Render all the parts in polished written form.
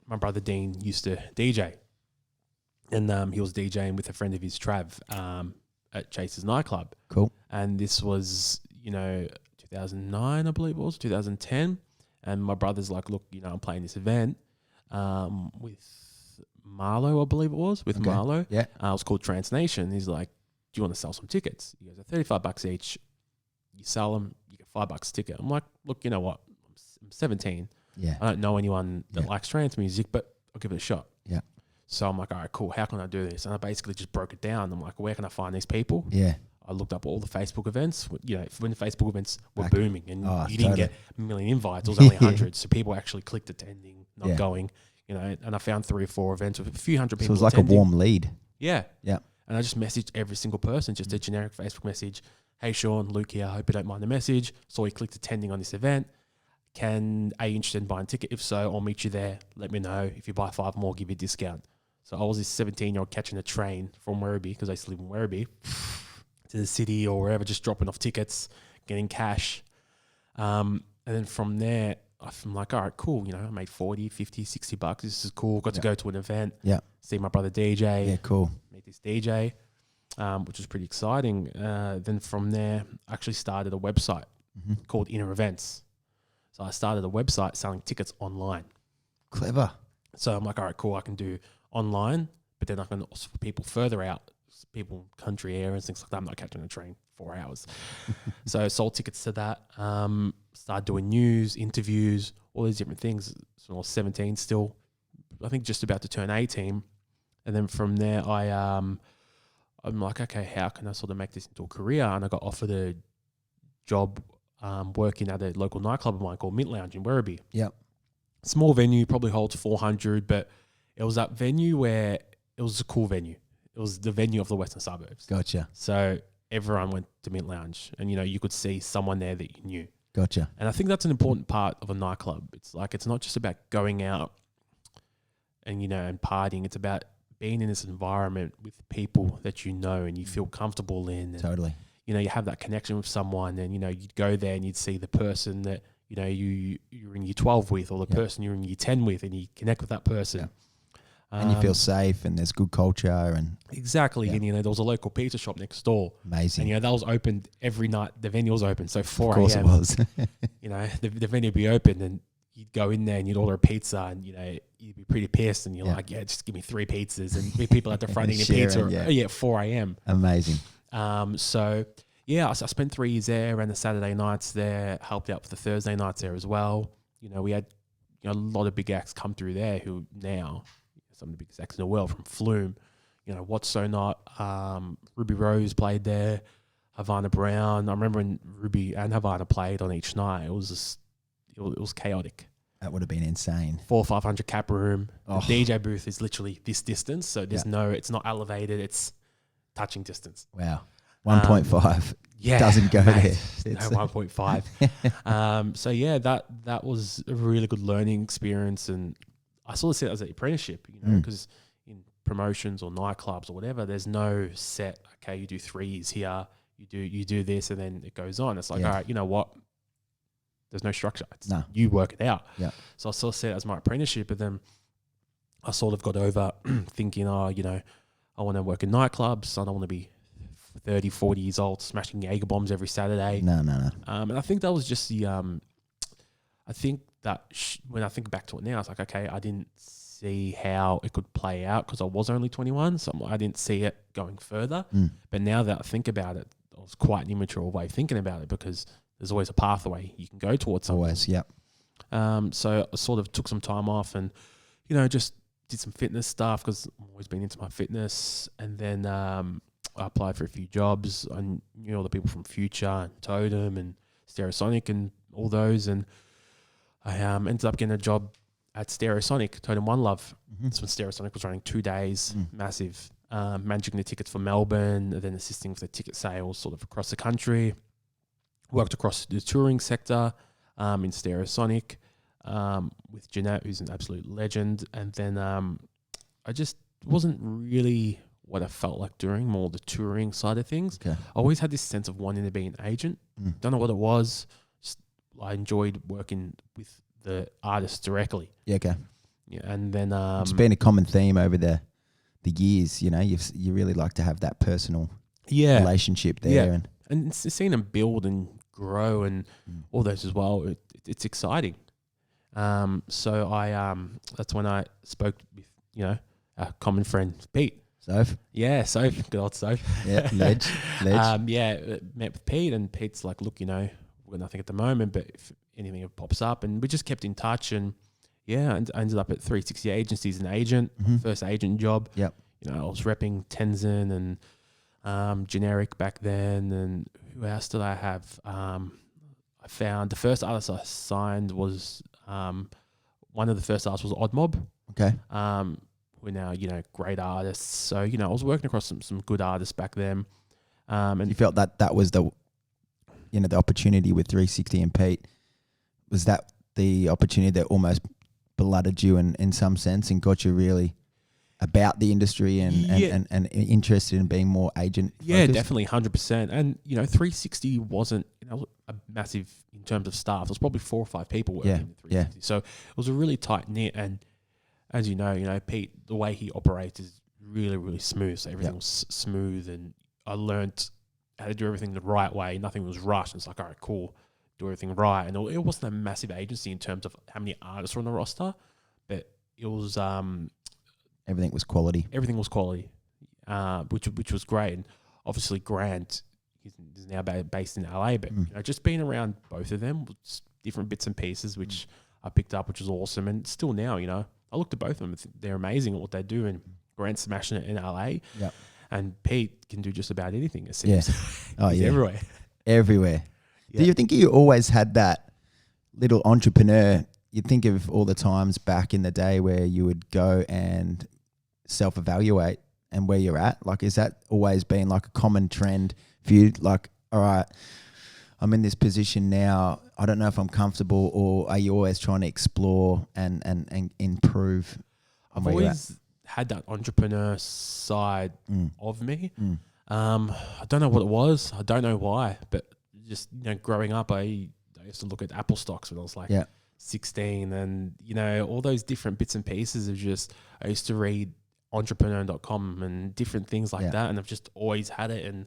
my brother Dean used to DJ, and he was DJing with a friend of his, Trav, at Chase's nightclub. Cool. And this was, 2009, I believe it was, 2010. And my brother's like, look, I'm playing this event with Marlo, I believe it was, with Marlo. Yeah. It was called Transnation. He's like, do you want to sell some tickets? He goes, they're $35 each. You sell them, you get $5 a ticket. I'm like, look, you know what? I'm 17. Yeah. I don't know anyone that likes trance music, but I'll give it a shot. Yeah. So I'm like, all right, cool. How can I do this? And I basically just broke it down. I'm like, where can I find these people? Yeah. I looked up all the Facebook events. When the Facebook events were booming, and you didn't get a million invites. It was only hundreds. So people actually clicked attending, not going. And I found 3 or 4 events with a few hundred people. So it was like attending. a warm lead. Yeah. Yeah. And I just messaged every single person, just a generic Facebook message. Hey, Sean, Lukey, I hope you don't mind the message. Saw you clicked attending on this event. Are you interested in buying a ticket? If so, I'll meet you there. Let me know. If you buy 5 more, I'll give you a discount. So I was this 17-year-old catching a train from Werribee, because I used to live in Werribee, to the city or wherever, just dropping off tickets, getting cash. And then from there, I'm like, all right, cool. I made 40, 50, 60 bucks. This is cool. Got to go to an event. Yeah. See my brother DJ. Yeah, cool. Meet this DJ, which was pretty exciting. Then from there, I actually started a website called Inner Events. So I started a website selling tickets online. Clever. So I'm like, all right, cool. I can do online, but then I can also, for people further out, people in country areas, things like that. I'm not catching a train 4 hours. So I sold tickets to that. Started doing news, interviews, all these different things. So I was 17 still, I think just about to turn 18. And then from there, I'm like, okay, how can I sort of make this into a career? And I got offered a job working at a local nightclub of mine called Mint Lounge in Werribee. Yep. Small venue, probably holds 400, but it was that venue where it was a cool venue. It was the venue of the Western Suburbs. Gotcha. So everyone went to Mint Lounge, and you could see someone there that you knew. Gotcha. And I think that's an important part of a nightclub. It's like, it's not just about going out and and partying. It's about being in this environment with people that and you feel comfortable in. And, Totally. you have that connection with someone, and you'd go there and you'd see the person that you're in year 12 with, or the person you're in year 10 with, and you connect with that person. Yeah. And you feel safe, and there's good culture, and exactly. And there was a local pizza shop next door. Amazing. And that was open every night. The venue was open, so 4 a.m. Of course it was. The venue would be open, and you'd go in there and you'd order a pizza, and you'd be pretty pissed, and you're like, just give me 3 pizzas, and people at the front eating pizza at 4 a.m. Amazing. So I spent 3 years there, ran the Saturday nights there, helped out for the Thursday nights there as well. We had a lot of big acts come through there who now some of the biggest acts in the world, from Flume, What's So Not, Ruby Rose played there, Havana Brown. I remember when Ruby and Havana played on each night. It was chaotic. That would have been insane. 400 or 500 cap room. Oh. The DJ booth is literally this distance, so there's it's not elevated, it's touching distance. Wow. 1.5 doesn't go mate, there. No, 1.5. So that was a really good learning experience, and I sort of see it as an apprenticeship, because in promotions or nightclubs or whatever, there's no set, okay, you do 3 years here, you do this, and then it goes on. It's like, all right, you know what? There's no structure. You work it out. Yeah. So I sort of see it as my apprenticeship, but then I sort of got over thinking, I want to work in nightclubs. I don't want to be 30, 40 years old smashing Jaeger bombs every Saturday. No. And I think that was just the, I think that when I think back to it now, it's like, okay, I didn't see how it could play out because I was only 21, so I didn't see it going further. But now that I think about it, I was quite an immature way of thinking about it, because there's always a pathway you can go towards something. Always, yep. So I sort of took some time off and, just did some fitness stuff, because I've always been into my fitness. And then I applied for a few jobs. I knew all the people from Future and Totem and Stereosonic and all those. And I ended up getting a job at Stereosonic, Totem One Love. That's when Stereosonic was running 2 days, massive, managing the tickets for Melbourne, and then assisting with the ticket sales sort of across the country. Worked across the touring sector in Stereosonic with Jeanette, who's an absolute legend. And then I just wasn't really what I felt like doing, more the touring side of things. Okay. I always had this sense of wanting to be an agent. Don't know what it was. Just, I enjoyed working with the artists directly. Yeah, okay. Yeah, and then It's been a common theme over the years. You know, you really like to have that personal relationship there, and seeing them build and grow and all those as well. It's exciting. So I that's when I spoke with our common friend Pete. Soph? Yeah, Soph, good old Soph. Yeah, ledge. Met with Pete, and Pete's like, look, we've got nothing at the moment, but if anything pops up, and we just kept in touch, and and I ended up at 360 Agencies, an agent, first agent job. Yep. I was repping Tenzin and Generic back then, and who else did I have? I found the first artist I signed was one of the first artists was Odd Mob. Okay. We're now, great artists. So, I was working across some good artists back then. And you felt that was the opportunity with 360 and Pete. Was that the opportunity that almost blooded you in some sense and got you really about the industry and interested in being more agent focused? Yeah, definitely 100%. And, 360 wasn't, a massive in terms of staff. There was probably 4 or 5 people working in 360. Yeah. So it was a really tight knit, and as you know, Pete, the way he operates is really, really smooth. So everything was smooth, and I learned how to do everything the right way. Nothing was rushed. It's like, all right, cool, do everything right. And it wasn't a massive agency in terms of how many artists were on the roster, but it was everything was quality. Everything was quality, which was great. And obviously Grant is now based in LA, but just being around both of them, was different bits and pieces, which I picked up, which was awesome. And still now, I looked at both of them. They're amazing at what they do, and Grant's smashing it in LA. Yep. And Pete can do just about anything, it seems. Yeah. He's everywhere. Everywhere. Yeah. Do you think you always had that little entrepreneur? You think of all the times back in the day where you would go and self-evaluate and where you're at. Like, has that always been like a common trend for you? Like, all right, I'm in this position now. I don't know if I'm comfortable, or are you always trying to explore and improve? I've always had that entrepreneur side of me. I don't know what it was. I don't know why, but just, growing up, I used to look at Apple stocks when I was like 16, and, all those different bits and pieces of just, I used to read entrepreneur.com and different things like that. And I've just always had it. And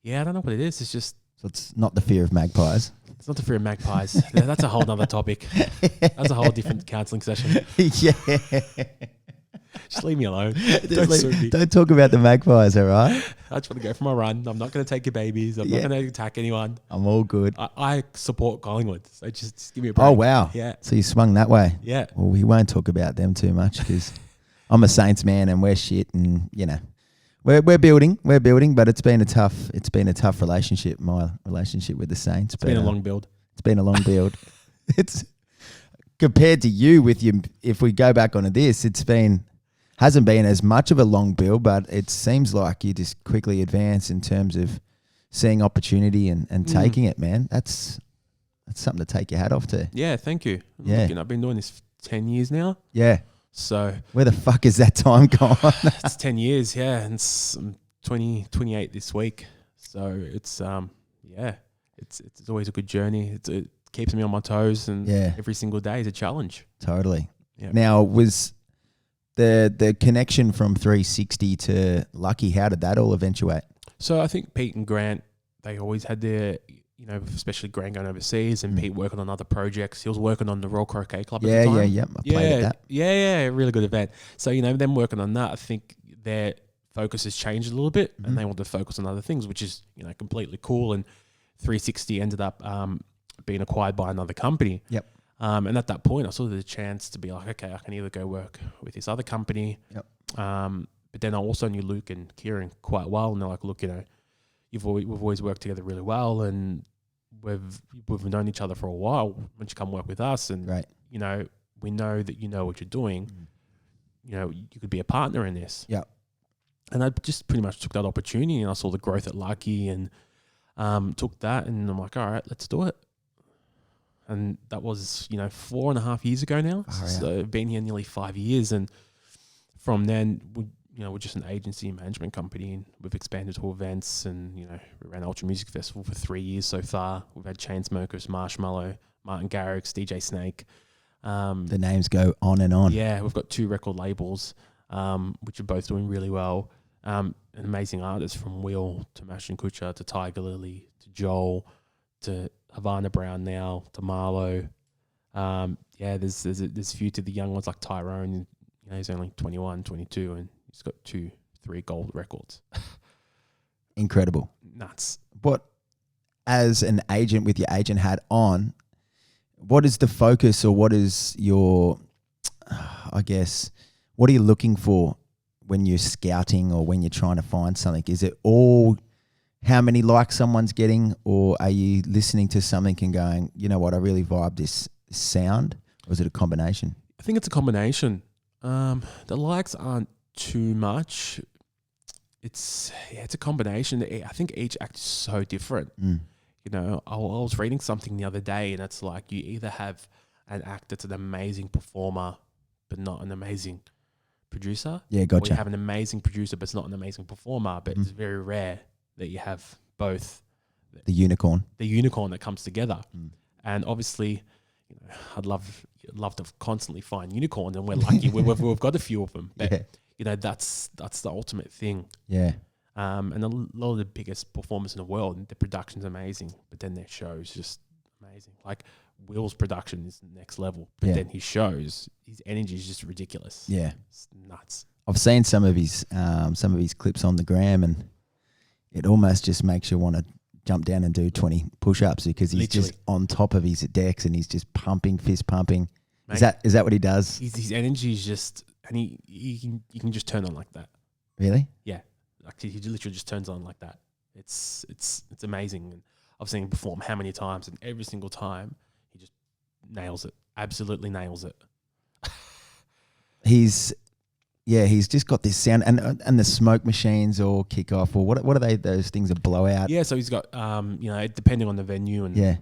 I don't know what it is. It's just, so it's not the fear of magpies. It's not the fear of magpies. That's a whole nother topic. That's a whole different counselling session. Yeah. Just leave me alone. Don't talk about the magpies, all right? I just want to go for my run. I'm not going to take your babies. I'm not going to attack anyone. I'm all good. I support Collingwood. So just give me a break. Oh, wow. Yeah. So you swung that way. Yeah. Well, we won't talk about them too much because I'm a Saints man and we're shit, and, we're building, but it's been a tough relationship, my relationship with the Saints. It's been a long build. It's been a long build. It's compared to you with your, if we go back onto this, hasn't been as much of a long build, but it seems like you just quickly advance in terms of seeing opportunity and taking it, man. That's something to take your hat off to. Yeah, thank you. Yeah. I've been doing this for 10 years now. Yeah. So where the fuck is that time gone? It's 10 years, and I'm 28 this week. So it's it's always a good journey. It keeps me on my toes, and every single day is a challenge. Totally. Yeah. Now, was the connection from 360 to Lucky, how did that all eventuate? So I think Pete and Grant, they always had their, especially Grant going overseas and Pete working on other projects. He was working on the Royal Croquet Club at the time. I played at that. Yeah, really good event. So, them working on that, I think their focus has changed a little bit, and they want to focus on other things, which is, completely cool. And 360 ended up being acquired by another company. Yep. And at that point, I saw the chance to be like, okay, I can either go work with this other company. Yep. But then I also knew Luke and Kieran quite well, and they're like, look, we've always worked together really well, and we've known each other for a while. Why don't you come work with us? And we know that you know what you're doing. You could be a partner in this. Yeah. And I just pretty much took that opportunity, and I saw the growth at Lucky, and took that, and I'm like, all right, let's do it. And that was, 4.5 years ago now. Oh, yeah. So I've been here nearly 5 years. And from then, we're just an agency and management company, and we've expanded to events, and, we ran Ultra Music Festival for 3 years so far. We've had Chainsmokers, Marshmallow, Martin Garrix, DJ Snake. The names go on and on. Yeah, we've got 2 record labels, which are both doing really well. And amazing artists from Will to Mashing Kutcher to Tiger Lily to Joel to Havana Brown now to Marlo. There's a few to the young ones like Tyrone. You know, he's only 21, 22, and he's got 2, 3 gold records. Incredible. Nuts. What, as an agent with your agent hat on, what is the focus, or what is your, I guess, what are you looking for when you're scouting or when you're trying to find something? Is it all how many likes someone's getting, or are you listening to something and going, you know what, I really vibe this sound, or is it a combination? I think it's a combination. The likes aren't too much. It's a combination. I think each act is so different. You know, I was reading something the other day, and it's like you either have an act that's an amazing performer but not an amazing producer. Yeah, gotcha. Or you have an amazing producer but it's not an amazing performer, but it's very rare that you have both. The unicorn. The unicorn that comes together. And obviously, you know, I'd love to constantly find unicorns, and we're lucky. we've got a few of them. But, you know, that's the ultimate thing. Yeah. And a lot of the biggest performers in the world, their production's amazing, but then their show's just amazing. Like Will's production is next level, but then his shows, his energy is just ridiculous. Yeah. It's nuts. I've seen some of his clips on the gram, and it almost just makes you want to jump down and do 20 push-ups, because he's just on top of his decks and he's just fist pumping. Mate, is that what he does? His energy is just, and you can just turn on like that. Really? Yeah. Like he literally just turns on like that. It's amazing. And I've seen him perform how many times, and every single time he just nails it. Absolutely nails it. He's just got this sound, and the smoke machines or kick off, or what are they? Those things, a blowout. Yeah, so he's got you know, depending on the venue, and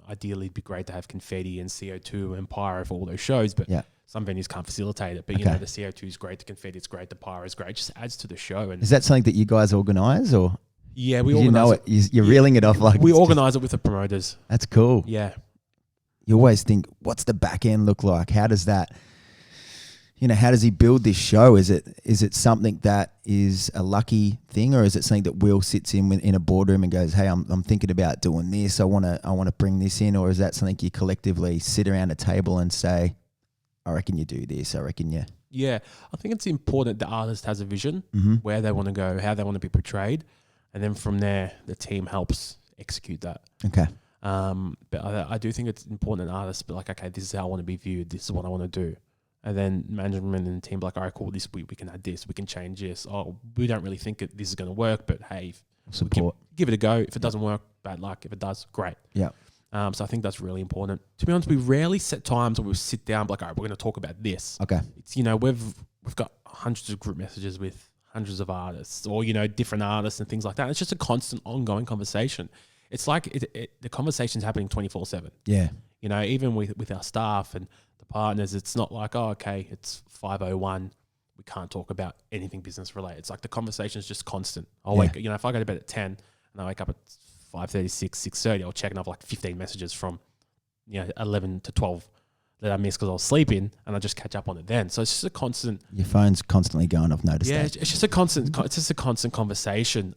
ideally it'd be great to have confetti and CO2 and pyro for all those shows, but some venues can't facilitate it. But you know, the CO2 is great, the confetti is great, the pyro is great. It just adds to the show. And is that something that you guys organise, or? Yeah, we organise it. You're reeling it off like we organise it with the promoters. That's cool. Yeah. You always think, what's the back end look like? How does that? You know, how does he build this show? Is it something that is a lucky thing, or is it something that Will sits in a boardroom and goes, "Hey, I'm thinking about doing this. I want to bring this in," or is that something you collectively sit around a table and say, "I reckon you do this. I reckon you." Yeah, I think it's important the artist has a vision where they want to go, how they want to be portrayed, and then from there the team helps execute that. Okay. But I do think it's important an artist be like, okay, this is how I want to be viewed. This is what I want to do. And then management and the team be like, all right, cool, we can add this, we can change this. Oh, we don't really think this is going to work, but hey, support. Give it a go. If it doesn't work, bad luck. If it does, great. Yeah. So I think that's really important. To be honest, we rarely set times where we sit down, like, all right, we're going to talk about this. Okay. It's, you know, we've got hundreds of group messages with hundreds of artists, or, you know, different artists and things like that. It's just a constant ongoing conversation. It's like the conversation's happening 24/7. Yeah. You know, even with our staff and the partners, it's not like, oh, okay, it's 5:01. We can't talk about anything business related. It's like the conversation is just constant. I'll wake, you know, if I go to bed at 10 and I wake up at 5:36, 6:30, I'll check and I have like 15 messages from, you know, 11 to 12 that I missed because I was sleeping, and I just catch up on it then. So it's just a constant. Your phone's constantly going. I've noticed that. Yeah, it's just a constant. It's just a constant conversation,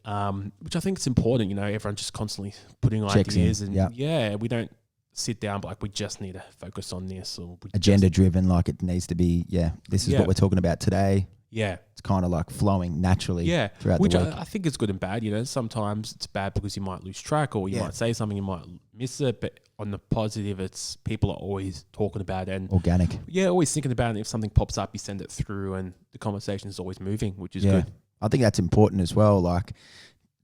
which I think it's important. You know, everyone just constantly putting checks ideas, in. and we don't sit down, but like we just need to focus on this, or agenda driven, like it needs to be. Yeah, this is what we're talking about today. Yeah, it's kind of like flowing naturally. Yeah, throughout which the week. I think is good and bad. You know, sometimes it's bad because you might lose track, or you might say something, you might miss it. But on the positive, it's people are always talking about it and organic. Yeah, always thinking about it. If something pops up, you send it through, and the conversation is always moving, which is good. I think that's important as well. Like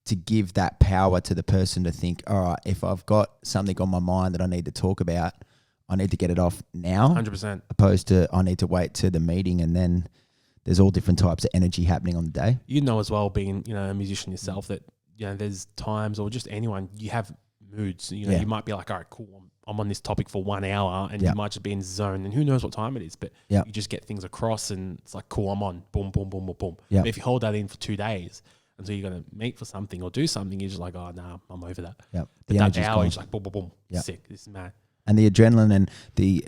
to give that power to the person to think, all right, if I've got something on my mind that I need to talk about, I need to get it off now. 100%. Opposed to I need to wait to the meeting, and then there's all different types of energy happening on the day. You know as well, being, you know, a musician yourself, that, you know, there's times, or just anyone, you have moods. You know, you might be like, all right, cool, I'm on this topic for 1 hour, and you might just be in zone, and who knows what time it is, but you just get things across, and it's like, cool, I'm on, boom, boom, boom, boom, boom. But if you hold that in for 2 days until you're going to meet for something or do something, you're just like, oh, nah, I'm over that. Yeah. But that hour, you're just like, boom, boom, boom, sick, this is mad. And the adrenaline and the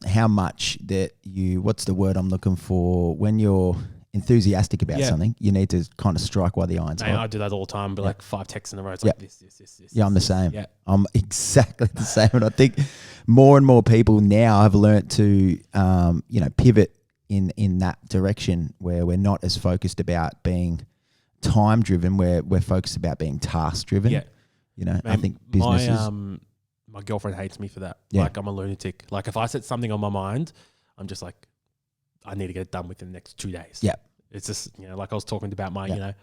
how much that what's the word I'm looking for? When you're enthusiastic about something, you need to kind of strike while the iron's hot. I do that all the time, but like 5 texts in a row. It's like this. Yeah, I'm the same. Yeah. I'm exactly the same. And I think more and more people now have learnt to, pivot in that direction where we're not as focused about being time driven. We're focused about being task driven. Yeah. Man, I think businesses. My girlfriend hates me for that. Yeah. Like I'm a lunatic. Like if I set something on my mind, I'm just like, I need to get it done within the next 2 days. Yeah. It's just, like I was talking about my,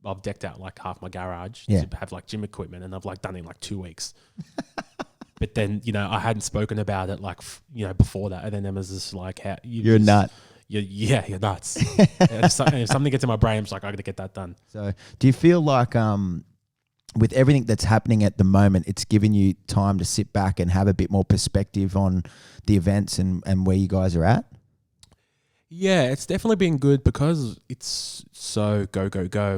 I've decked out like half my garage Yeah. to have like gym equipment, and I've like done it in like 2 weeks. But then, I hadn't spoken about it like, before that. And then Emma's just like, how you're a nut. You're nuts. if something gets in my brain, I'm just like, I got to get that done. So do you feel like, with everything that's happening at the moment, it's given you time to sit back and have a bit more perspective on the events and where you guys are at? Yeah, it's definitely been good because it's so go.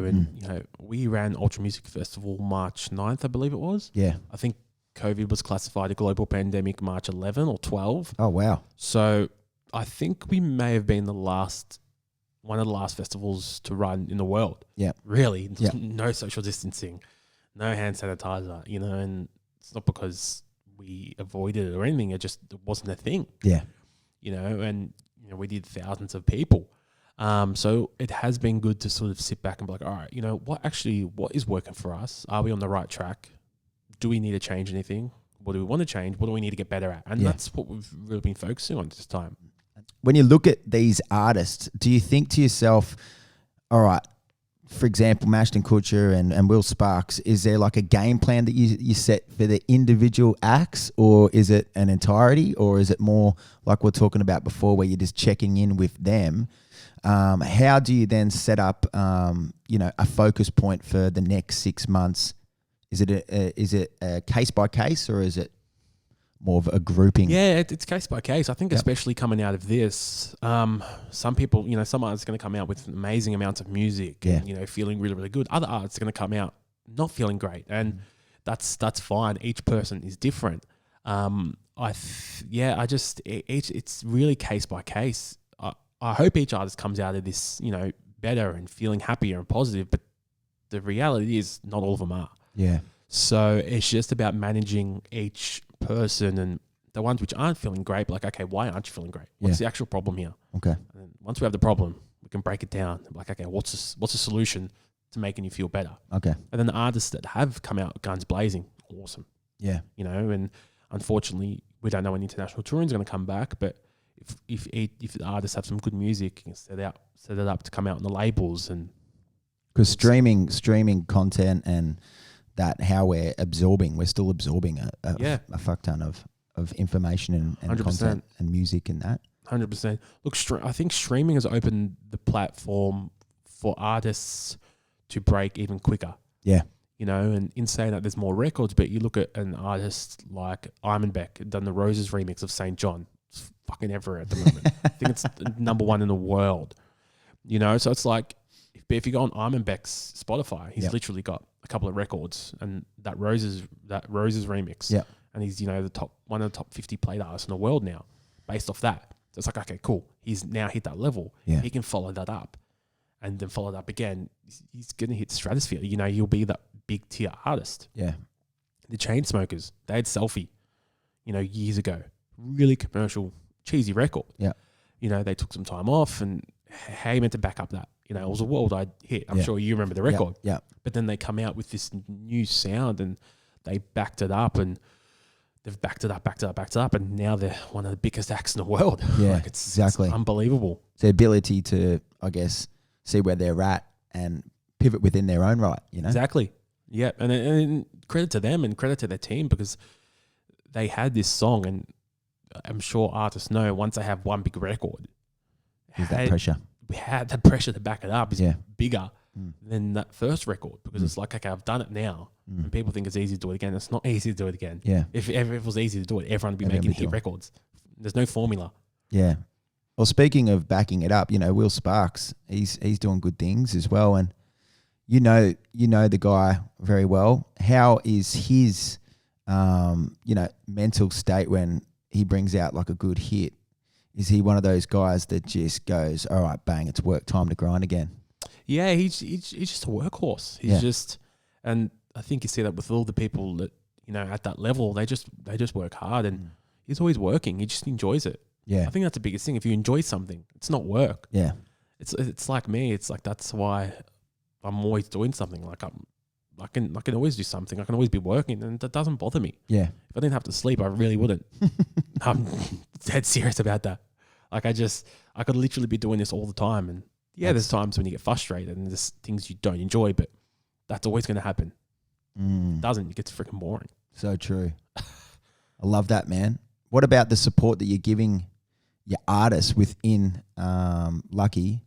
And, we ran Ultra Music Festival March 9th, I believe it was. Yeah. I think COVID was classified a global pandemic March 11 or 12. Oh, wow. So I think we may have been one of the last festivals to run in the world. Yeah. Really. No social distancing, no hand sanitizer, and it's not because we avoided it or anything. It wasn't a thing. Yeah. And we did thousands of people. So it has been good to sort of sit back and be like, all right, what is working for us? Are we on the right track? Do we need to change anything? What do we want to change? What do we need to get better at? And that's what we've really been focusing on this time. When you look at these artists, do you think to yourself, all right, for example, Ashton Kutcher and Will Sparks, is there like a game plan that you set for the individual acts, or is it an entirety, or is it more like we're talking about before where you're just checking in with them? How do you then set up, a focus point for the next 6 months? Is it a case by case, or is it more of a grouping? Yeah, it's case by case. I think especially coming out of this, some people, some artists are going to come out with amazing amounts of music and, feeling really, really good. Other artists are going to come out not feeling great. And that's fine. Each person is different. It's really case by case. I hope each artist comes out of this, better and feeling happier and positive. But the reality is not all of them are. Yeah. So it's just about managing each person, and the ones which aren't feeling great, like, okay, why aren't you feeling great? What's the actual problem here? Okay. And once we have the problem, we can break it down. Like, okay, what's the solution to making you feel better? Okay. And then the artists that have come out guns blazing, awesome. Yeah. And unfortunately, we don't know when international touring is going to come back, but if the artists have some good music, you can set it up to come out on the labels. And because streaming content and that how we're still absorbing a fuck ton of information and content and music and that. 100%. Look, I think streaming has opened the platform for artists to break even quicker. Yeah. And in saying that, there's more records, but you look at an artist like Imanbek, done the Roses remix of St. John. It's fucking everywhere at the moment. I think it's number one in the world. So it's like, if you go on Imanbek's Spotify, he's literally got a couple of records, and that Roses remix. Yeah. And he's, one of the top 50 played artists in the world now, based off that. So it's like, okay, cool. He's now hit that level. Yeah. He can follow that up, and then follow it up again. He's going to hit stratosphere. He'll be that big tier artist. Yeah. The Chainsmokers, they had Selfie, years ago. Really commercial, cheesy record. Yeah. They took some time off, and how you meant to back up that? It was a worldwide hit. I'm sure you remember the record. Yeah. But then they come out with this new sound, and they backed it up, and they've backed it up, and now they're one of the biggest acts in the world. Yeah, it's unbelievable. It's the ability to, I guess, see where they're at and pivot within their own right, Exactly. Yeah, and credit to them and credit to their team, because they had this song, and I'm sure artists know once they have one big record, that pressure. We had that pressure to back it up is bigger than that first record, because it's like, okay, I've done it now, and people think it's easy to do it again. It's not easy to do it again. Yeah. If it was easy to do it, everyone would be making hit records. There's no formula. Yeah. Well, speaking of backing it up, Will Sparks, he's doing good things as well, and you know the guy very well. How is his mental state when he brings out like a good hit? Is he one of those guys that just goes, all right, bang, it's work time to grind again? Yeah, he's just a workhorse. He's just, and I think you see that with all the people that, at that level, they just work hard, and he's always working. He just enjoys it. Yeah. I think that's the biggest thing. If you enjoy something, it's not work. Yeah. It's like me. It's like, that's why I'm always doing something. Like I can always do something. I can always be working, and that doesn't bother me. Yeah. If I didn't have to sleep, I really wouldn't. I'm dead serious about that. Like I could literally be doing this all the time. And there's times when you get frustrated and there's things you don't enjoy, but that's always going to happen. It doesn't. It gets freaking boring. So true. I love that, man. What about the support that you're giving your artists within Lucky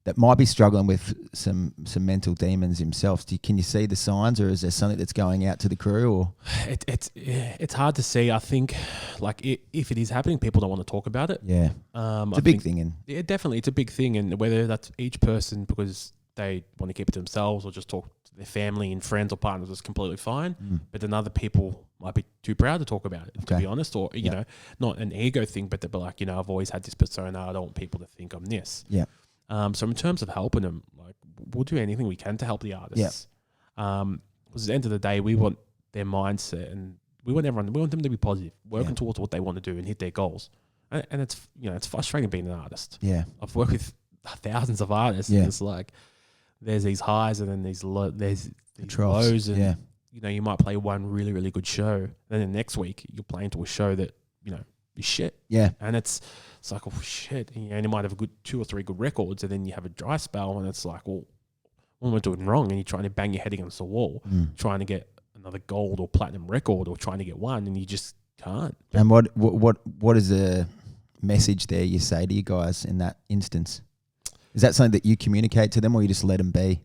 that might be struggling with some mental demons himself? Can you see the signs, or is there something that's going out to the crew? Or it's hard to see. I think like if it is happening, people don't want to talk about it. Yeah, it's a big thing. Yeah, definitely, it's a big thing, and whether that's each person because they want to keep it to themselves or just talk to their family and friends or partners is completely fine. But then other people might be too proud to talk about it, to be honest, or you know, not an ego thing, but they'll be like, I've always had this persona. I don't want people to think I'm this. Yeah. So in terms of helping them, like we'll do anything we can to help the artists. Because at the end of the day, we want their mindset, and we want them to be positive, working towards what they want to do and hit their goals. And it's it's frustrating being an artist. Yeah, I've worked with thousands of artists, and it's like there's these highs and then there's these lows, and you might play one really, really good show, and then the next week you're playing to a show that is shit. Yeah, and it's like, oh shit, and you might have a good 2 or 3 good records, and then you have a dry spell, and it's like, well, what am I doing wrong? And you're trying to bang your head against the wall, trying to get another gold or platinum record, or trying to get one, and you just can't. And what is the message there you say to you guys in that instance? Is that something that you communicate to them, or you just let them be?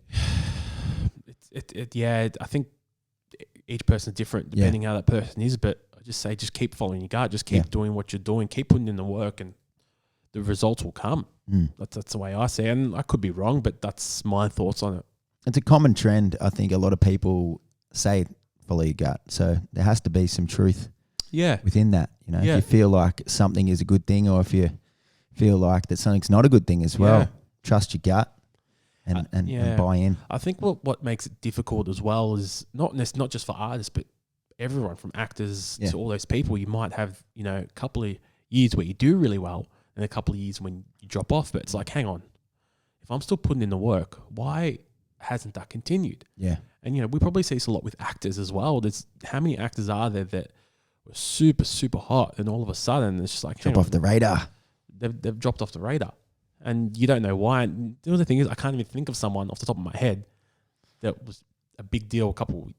I think each person's different depending how that person is, but I just say, just keep following your gut, just keep doing what you're doing, keep putting in the work, and the results will come. That's the way I see it, and I could be wrong, but that's my thoughts on it. It's a common trend. I think a lot of people say follow your gut, so there has to be some truth within that. If you feel like something is a good thing, or if you feel like that something's not a good thing as well, trust your gut and buy in. I think what makes it difficult as well is not just for artists, but everyone from actors to all those people. You might have a couple of years where you do really well, and a couple of years when you drop off. But it's like, hang on, if I'm still putting in the work, why hasn't that continued? Yeah. And we probably see this a lot with actors as well. There's how many actors are there that were super, super hot, and all of a sudden it's just like drop off the radar. They've dropped off the radar, and you don't know why. And the other thing is, I can't even think of someone off the top of my head that was a big deal a couple,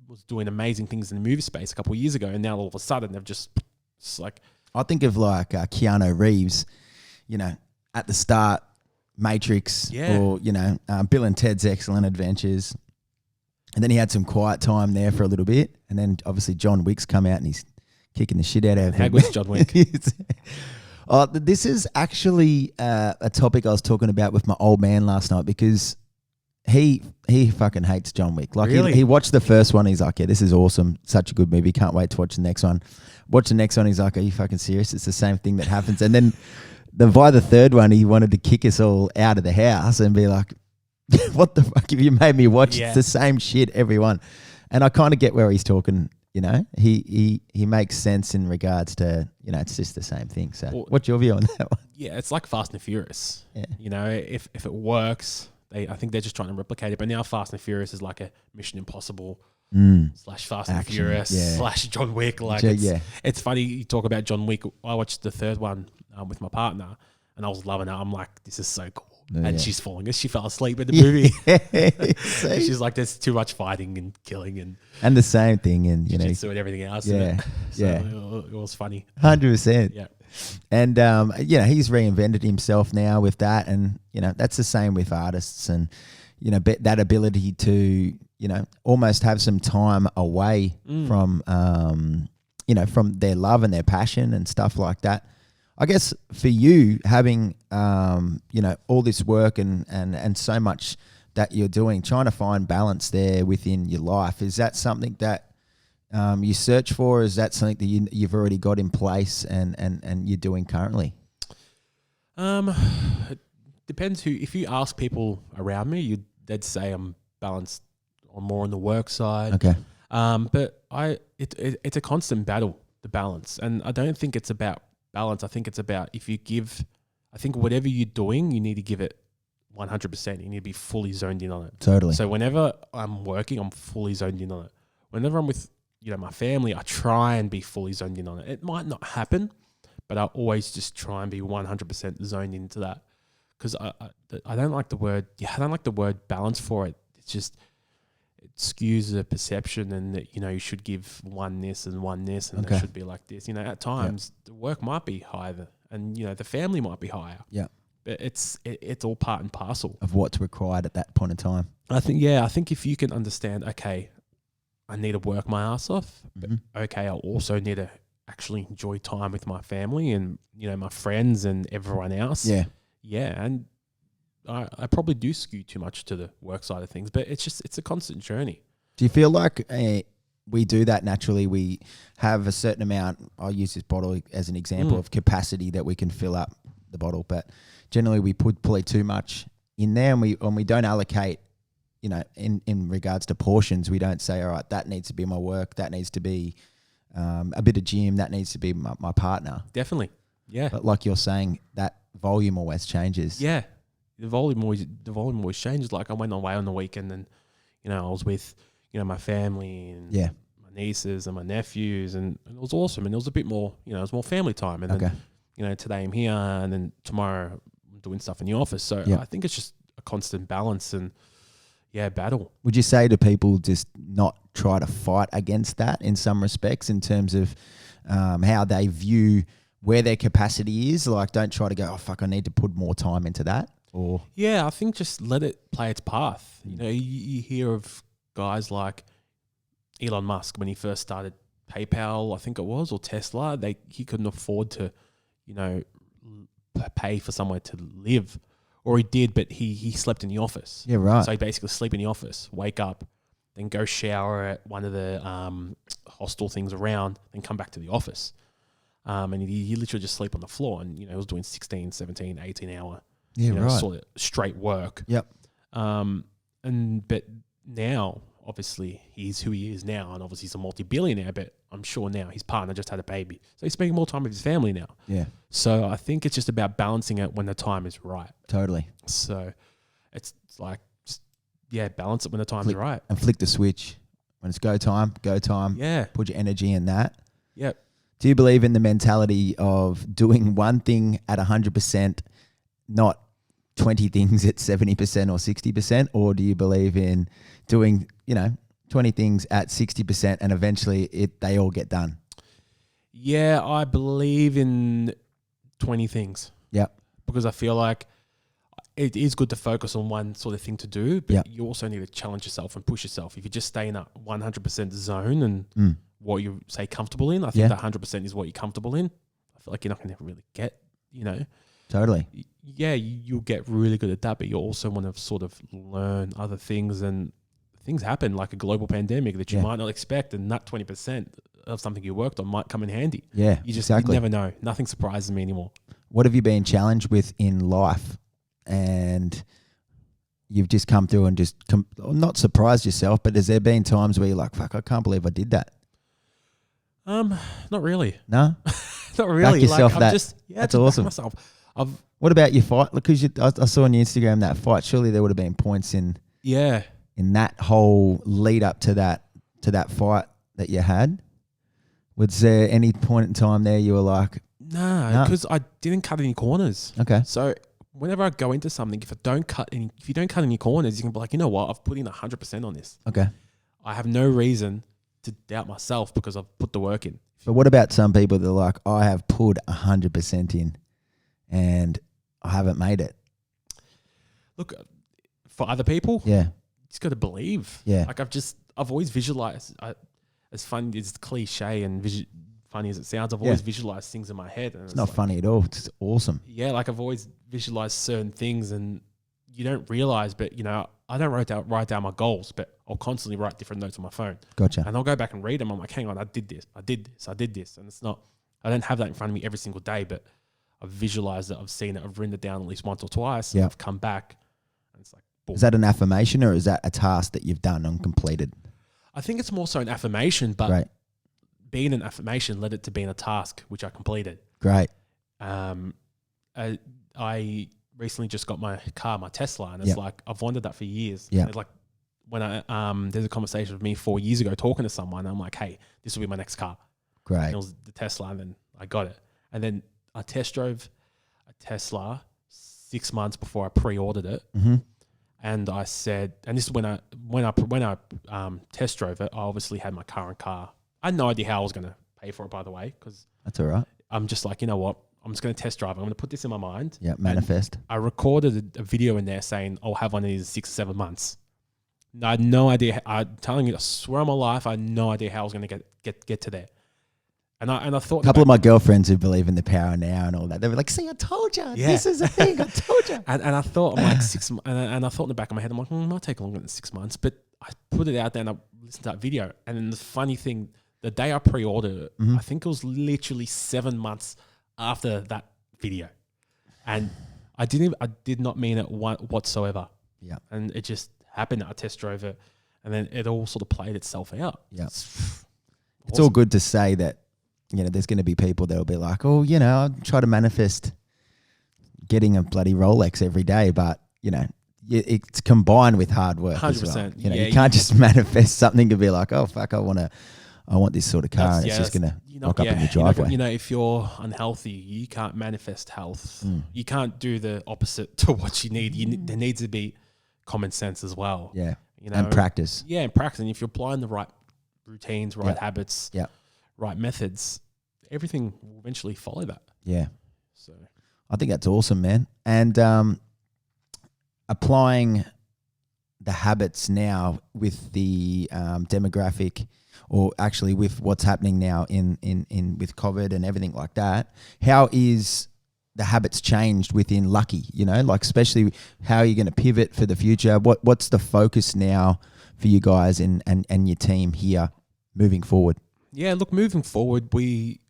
was doing amazing things in the movie space a couple of years ago, and now all of a sudden they've just like. I think of like Keanu Reeves, at the start, Matrix, or Bill and Ted's Excellent Adventures, and then he had some quiet time there for a little bit, and then obviously John Wick's come out and he's kicking the shit out of him. How good's John Wick? This is actually a topic I was talking about with my old man last night, because he fucking hates John Wick. Like, really? He watched the first one. He's like, yeah, this is awesome. Such a good movie. Can't wait to watch the next one. Watch the next one. He's like, are you fucking serious? It's the same thing that happens. And then by the third one, he wanted to kick us all out of the house and be like, what the fuck have you made me watch? It's the same shit, every one. And I kind of get where he's talking. He makes sense in regards to, it's just the same thing. So what's your view on that one? Yeah, it's like Fast and Furious. Yeah. If it works, I think they're just trying to replicate it. But now Fast and Furious is like a Mission Impossible / Fast and Furious / John Wick. Like it's funny you talk about John Wick. I watched the third one with my partner, and I was loving it. I'm like, this is so cool. And she's falling. She fell asleep in the movie. She's like, there's too much fighting and killing and the same thing, and jiu-jitsu and everything else. It was funny. 100%. Yeah. And he's reinvented himself now with that, and that's the same with artists, and that ability to almost have some time away from from their love and their passion and stuff like that. I guess for you, having all this work and so much that you're doing, trying to find balance there within your life, is that something that you search for? Or is that something that you've already got in place and you're doing currently? It depends who. If you ask people around me, they'd say I'm balanced or more on the work side. Okay. But it's a constant battle, the balance, and I don't think it's about balance. I think it's about I think whatever you're doing, you need to give it 100%. You need to be fully zoned in on it. Totally. So whenever I'm working, I'm fully zoned in on it. Whenever I'm with my family, I try and be fully zoned in on it. It might not happen, but I always just try and be 100% zoned into that, because I don't like the word. Yeah, I don't like the word balance for it. It's just it skews the perception, and that you should give one this and one this, and it should be like this. At times the work might be higher, and the family might be higher. Yeah, but it's all part and parcel of what's required at that point in time. I think if you can understand, okay, I need to work my ass off, but okay, I also need to actually enjoy time with my family and my friends and everyone else. Yeah, and I probably do skew too much to the work side of things, but it's a constant journey. Do you feel like we do that naturally? We have a certain amount. I'll use this bottle as an example of capacity that we can fill up the bottle, but generally we put probably too much in there, and we don't allocate. In regards to portions, we don't say, all right, that needs to be my work, that needs to be a bit of gym, that needs to be my partner. Definitely, yeah. But like you're saying, that volume always changes. Yeah, the volume always changes. Like I went away on the weekend, and I was with my family and my nieces and my nephews, and it was awesome. And it was a bit more, it was more family time. And then today I'm here, and then tomorrow I'm doing stuff in the office. So I think it's just a constant balance and battle. Would you say to people just not try to fight against that in some respects, in terms of how they view where their capacity is? Like, don't try to go, oh fuck, I need to put more time into that. Or I think just let it play its path. You hear of guys like Elon Musk when he first started PayPal, I think it was, or Tesla. He couldn't afford to, pay for somewhere to live. Or he did, but he slept in the office. Yeah, right. So he basically sleep in the office, wake up, then go shower at one of the hostel things around, then come back to the office. And he literally just sleep on the floor, and he was doing 16, 17, 18 hour sort of straight work. Yep. But now, obviously, he's who he is now, and obviously he's a multi-billionaire, but I'm sure now his partner just had a baby. So he's spending more time with his family now. Yeah. So I think it's just about balancing it when the time is right. Totally. So it's like, just, balance it when the time's right. And flick the switch. When it's go time. Yeah. Put your energy in that. Yep. Do you believe in the mentality of doing one thing at 100%, not 20 things at 70% or 60%? Or do you believe in doing, 20 things at 60% and eventually they all get done? Yeah, I believe in 20 things. Yep. Because I feel like it is good to focus on one sort of thing to do, but you also need to challenge yourself and push yourself. If you just stay in a 100% zone and what you say comfortable in, I think that 100% is what you're comfortable in. I feel like you're not going to really get, Totally. Yeah, you'll get really good at that, but you also want to sort of learn other things, and things happen, like a global pandemic that you might not expect, and that 20% of something you worked on might come in handy. Yeah, you never know. Nothing surprises me anymore. What have you been challenged with in life, and you've just come through and just not surprised yourself, but has there been times where you're like, fuck, I can't believe I did that? Not really. No? Not really. Back yourself, like, that's awesome. Myself. What about your fight? Because I saw on your Instagram that fight. Surely there would have been points in that whole lead up to that fight that you had. Was there any point in time there you were like, no, because I didn't cut any corners. Okay. So whenever I go into something, if you don't cut any corners, you can be like, you know what, I've put in 100% on this. Okay. I have no reason to doubt myself because I've put the work in. But what about some people that are like, I have put 100% in and I haven't made it? Look, for other people, you just got to believe. Yeah. Like I've always visualized, as funny as cliche and funny as it sounds, I've always visualized things in my head. And it's not funny at all. It's awesome. Yeah, like I've always visualized certain things, and you don't realize, but I don't write down my goals, but I'll constantly write different notes on my phone. Gotcha. And I'll go back and read them. I'm like, hang on, I did this. And it's not, I don't have that in front of me every single day, but I've visualized it. I've seen it. I've written it down at least once or twice. Yeah. And I've come back and it's like, boom. Is that an affirmation or is that a task that you've done and completed? I think it's more so an affirmation, but Great. being an affirmation led it to being a task, which I completed. Great. I recently just got my car, my Tesla, and it's like I've wanted that for years. Yeah. It's like when there's a conversation with me 4 years ago talking to someone, and I'm like, hey, this will be my next car. Great. And it was the Tesla, and then I got it. And then I test drove a Tesla 6 months before I pre-ordered it. Mm-hmm. And I said, and this is when I test drove it, I obviously had my current car. I had no idea how I was going to pay for it, by the way, because That's all right. I'm just like, you know what? I'm just going to test drive. I'm going to put this in my mind. Yeah, manifest. And I recorded a video in there saying I'll have one of these in 6 or 7 months. I had no idea. I'm telling you, I swear on my life, I had no idea how I was going to get to there. And I thought a couple of my girlfriends who believe in the power now and all that, they were like, see, I told you. Yeah. This is a thing. I told you. and I thought, I'm like, and I thought in the back of my head, I'm like, it might take longer than 6 months. But I put it out there and I listened to that video. And then the funny thing, the day I pre-ordered it, I think it was literally 7 months after that video. And I did not mean it whatsoever. Yeah. And it just happened. I test drove it and then it all sort of played itself out. Yeah. It's It's all good to say that, there's going to be people that will be like, oh, I try to manifest getting a bloody Rolex every day. But, it's combined with hard work 100%. As well. You can't just manifest something to be like, oh, fuck, I want this sort of car, and it's just going to rock up in your driveway. If you're unhealthy, you can't manifest health. You can't do the opposite to what you need. There needs to be common sense as well. Yeah, and practice. Yeah, and practice. And if you're applying the right routines, right habits, right methods, everything will eventually follow that. Yeah. So I think that's awesome, man. And applying the habits now with the demographic, or actually with what's happening now in with COVID and everything like that, how is the habits changed within Lucky? Like especially how are you going to pivot for the future? What's the focus now for you guys and your team here moving forward? Yeah, look, moving forward, we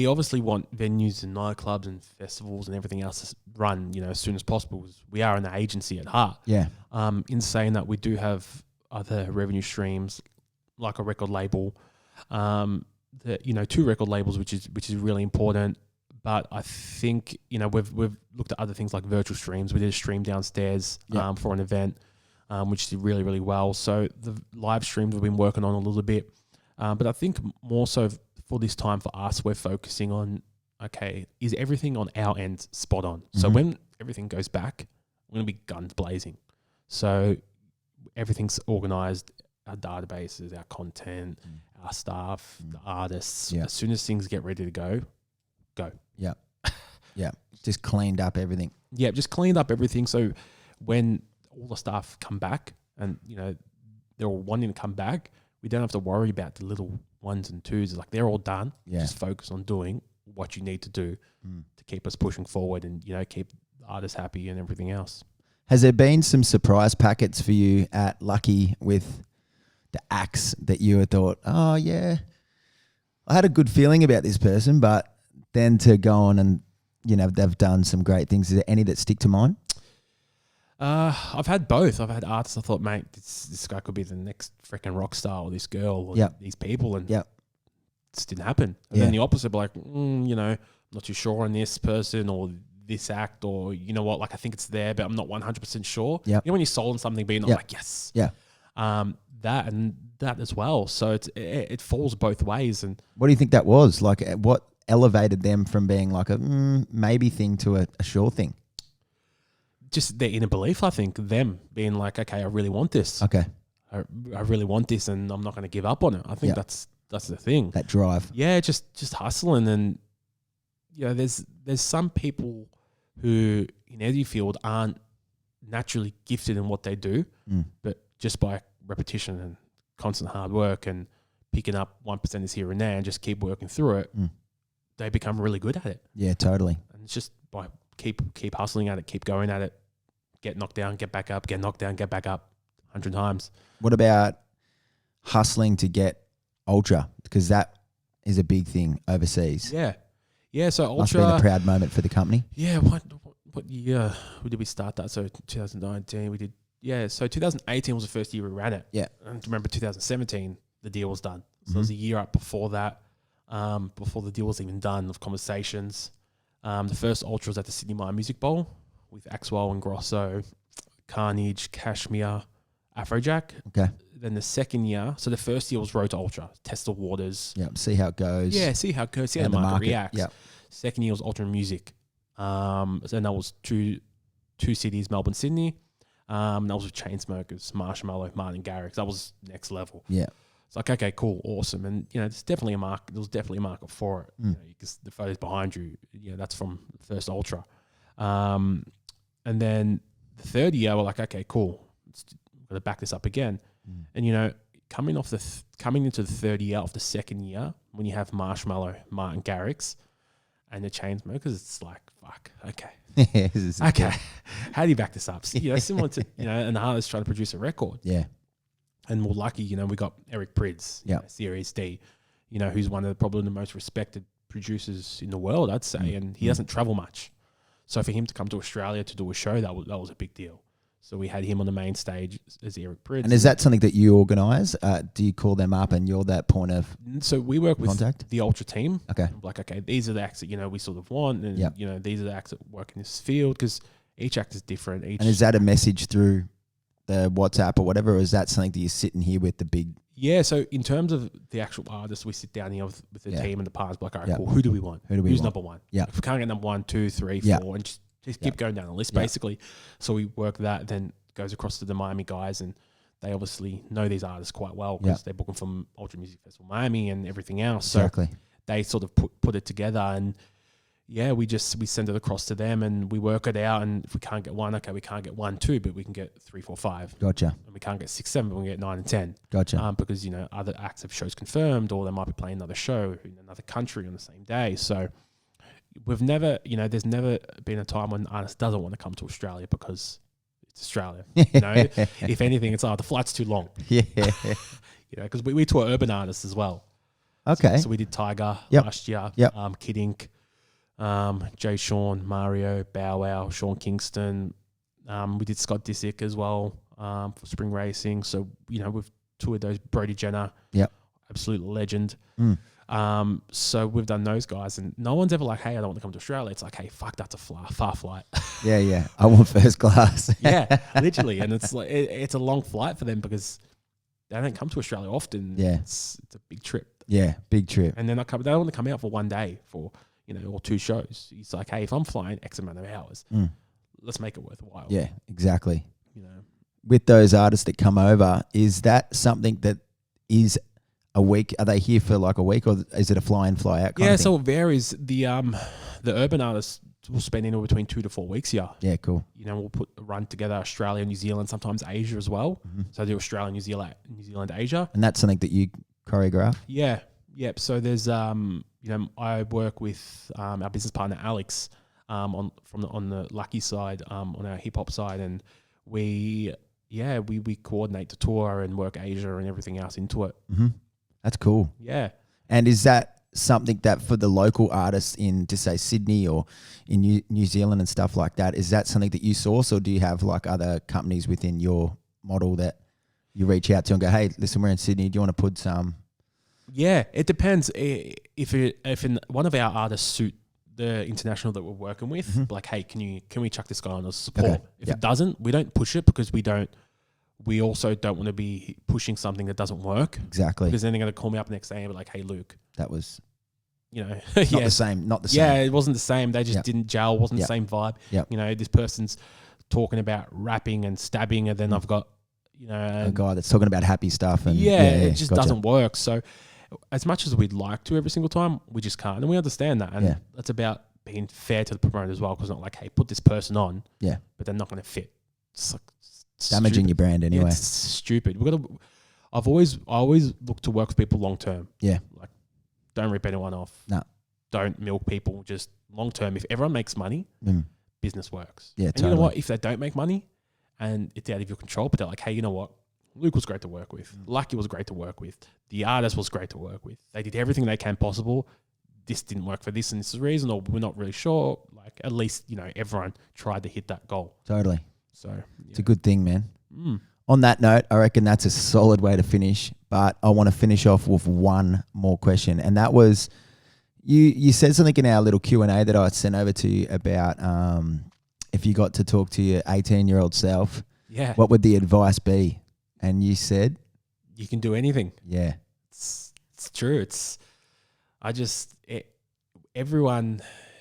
obviously want venues and nightclubs and festivals and everything else to run, as soon as possible. We are an agency at heart. Yeah. In saying that, we do have other revenue streams like a record label, 2 record labels, which is really important. But I think we've looked at other things like virtual streams. We did a stream downstairs for an event, which did really, really well. So the live streams we've been working on a little bit. But I think more so for this time for us, we're focusing on, okay, is everything on our end spot on? So when everything goes back, we're going to be guns blazing. So everything's organized, our databases, our content, our staff, the artists. As soon as things get ready to go. Yeah. Yeah. Just cleaned up everything. Yeah, just cleaned up everything. So when all the staff come back and, they're all wanting to come back, we don't have to worry about the little ones and twos. Like they're all done. Yeah. Just focus on doing what you need to do to keep us pushing forward and, keep the artists happy and everything else. Has there been some surprise packets for you at Lucky with the acts that you had thought, oh yeah, I had a good feeling about this person, but then to go on and, they've done some great things. Is there any that stick to mind? I've had both. I've had artists I thought, mate, this guy could be the next freaking rock star, or this girl, or these people, and it just didn't happen. And then the opposite, like, I'm not too sure on this person or this act, or like I think it's there, but I'm not 100% sure. Yeah. When you're sold on something, being like, yes, that and that as well. So it falls both ways. And what do you think that was? Like, what elevated them from being like a maybe thing to a sure thing? Just their inner belief, I think. Them being like, okay, I really want this. Okay. I really want this, and I'm not going to give up on it. I think that's the thing. That drive. Yeah, just hustling. And there's some people who in any field aren't naturally gifted in what they do, but just by repetition and constant hard work and picking up 1% here and there and just keep working through it, they become really good at it. Yeah, totally. And it's just by keep hustling at it, keep going at it, get knocked down, get back up, get knocked down, get back up 100 times. What about hustling to get Ultra? Because that is a big thing overseas. Yeah. Yeah, so Ultra... Must have been a proud moment for the company. Yeah, what year did we start that? So 2019 we did... Yeah, so 2018 was the first year we ran it. Yeah. And remember 2017, the deal was done. So it was a year up before that, before the deal was even done, of conversations. The first Ultra was at the Sydney Mine Music Bowl with Axwell and Grosso, Carnage, Kashmir, Afrojack. Okay. Then the second year, so the first year was Road to Ultra, test the waters. Yeah, see how it goes. Yeah, see how it goes, see how And the the market market, reacts. yep. Second year was Ultra Music. And that was two cities, Melbourne, Sydney. That was with Chainsmokers, Marshmallow, Martin Garrix. That was next level. Yeah. It's like, okay, cool, awesome. And, there's definitely a market. There was definitely a market for it. Because the photos behind you, that's from the first Ultra. And then the third year, we're like, okay, cool. We've got to back this up again. And, coming into the third year of the second year, when you have Marshmallow, Martin Garrix, and the Chainsmokers, it's like, fuck, okay. Okay. How do you back this up? Similar to, an artist trying to produce a record. Yeah. And more lucky, we got Eric Prydz, Series D, who's one of probably the most respected producers in the world, I'd say. And he doesn't travel much. So for him to come to Australia to do a show, that was a big deal. So we had him on the main stage as Eric Prydz. And is that something that you organise? Do you call them up and you're that point of So we work with contact? the Ultra team. Okay. Like, okay, these are the acts that, we sort of want. And, these are the acts that work in this field, because each act is different. And is that a message through the WhatsApp or whatever, or is that something that you're sitting here with the big... Yeah, so in terms of the actual artists, we sit down here with the team and the partners, like, all right, cool, who do we want? Who's number one? Yeah. If we can't get number 1, 2, 3, 4, and just keep going down the list, basically. So we work that, then goes across to the Miami guys, and they obviously know these artists quite well because they're booking from Ultra Music Festival Miami and everything else. Exactly. So they sort of put it together, and we send it across to them, and we work it out. And if we can't get 1, okay, we can't get 1, 2, but we can get 3, 4, 5. Gotcha. And we can't get 6, 7, but we can get 9 and 10. Gotcha. Because other acts have shows confirmed, or they might be playing another show in another country on the same day. So we've never, there's never been a time when an artist doesn't want to come to Australia because it's Australia. If anything, it's the flight's too long. Yeah. Because we tour urban artists as well. Okay. So we did Tiger last year. Kid Ink, Jay Sean, Mario, Bow Wow, Sean Kingston. We did Scott Disick as well for Spring Racing. So we've toured those. Brody Jenner. Yep. Absolute legend. So we've done those guys, and no one's ever like, hey, I don't want to come to Australia. It's like, hey, fuck, that's a far flight. Yeah. I want first class. Yeah, literally. And it's like, it's a long flight for them because they don't come to Australia often. Yeah. It's a big trip. Yeah, big trip. And then they don't want to come out for one day for, or 2 shows. It's like, hey, if I'm flying X amount of hours, let's make it worthwhile. Yeah, exactly. With those artists that come over, is that something that is a week? Are they here for like a week, or is it a fly in, fly out kind of thing? So it varies. The urban artists will spend anywhere between 2 to 4 weeks here. Yeah, cool. We'll put a run together, Australia, New Zealand, sometimes Asia as well. So I do Australia, New Zealand, Asia. And that's something that you choreograph? Yeah. Yep. So there's I work with our business partner Alex on the Lucky side, on our hip hop side, and we coordinate the tour and work Asia and everything else into it. That's cool. Yeah. And is that something that for the local artists in, to say, Sydney or in New Zealand and stuff like that, is that something that you source, or do you have like other companies within your model that you reach out to and go, hey, listen, we're in Sydney, do you want to put some? Yeah, it depends. If one of our artists suit the international that we're working with, like, hey, can we chuck this guy on as support? Okay. If it doesn't, we don't push it, because we also don't want to be pushing something that doesn't work. Exactly. Because then they're going to call me up next day and be like, hey, Luke, that was not the same. Yeah, it wasn't the same. They just didn't gel. Wasn't the same vibe. Yep. This person's talking about rapping and stabbing, and then I've got, a guy that's talking about happy stuff. And it just doesn't work. So as much as we'd like to every single time, we just can't. And we understand that. And that's about being fair to the promoter as well, because it's not like, hey, put this person on, but they're not going to fit. It's like damaging your brand anyway. Yeah, it's stupid. I always look to work with people long term. Yeah. Like, don't rip anyone off. No. Don't milk people. Just long term. If everyone makes money, business works. Yeah, and totally. you know what? If they don't make money, and it's out of your control. But they're like, hey, you know what? Luke was great to work with. Lucky was great to work with. The artist was great to work with. They did everything they can possible. This didn't work for this and this is the reason, or we're not really sure. Like, at least, you know, everyone tried to hit that goal. Totally. So it's a good thing, man. Mm. On that note, I reckon that's a solid way to finish. But I want to finish off with one more question, and that was, you said something in our little Q&A that I sent over to you about if you got to talk to your 18-year-old self, what would the advice be? And you said, you can do anything. Yeah, it's true. Everyone,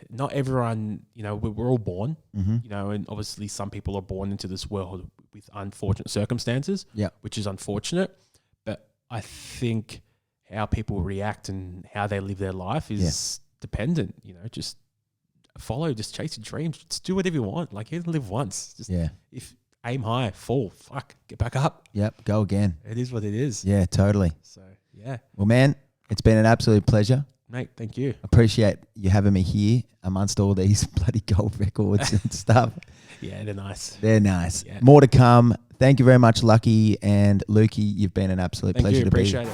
not everyone, you know, we're all born, you know, and obviously some people are born into this world with unfortunate circumstances, which is unfortunate. But I think how people react and how they live their life is dependent, you know, just chase your dreams. Just do whatever you want. Like, you live once. Just if aim high, fall, get back up. Yep, go again. It is what it is. Yeah, totally. So, yeah. Well, man, it's been an absolute pleasure. Mate, thank you. Appreciate you having me here amongst all these bloody gold records and stuff. Yeah, they're nice. They're nice. Yeah. More to come. Thank you very much, Lucky and Lukey. You've been an absolute pleasure to be. Appreciate it.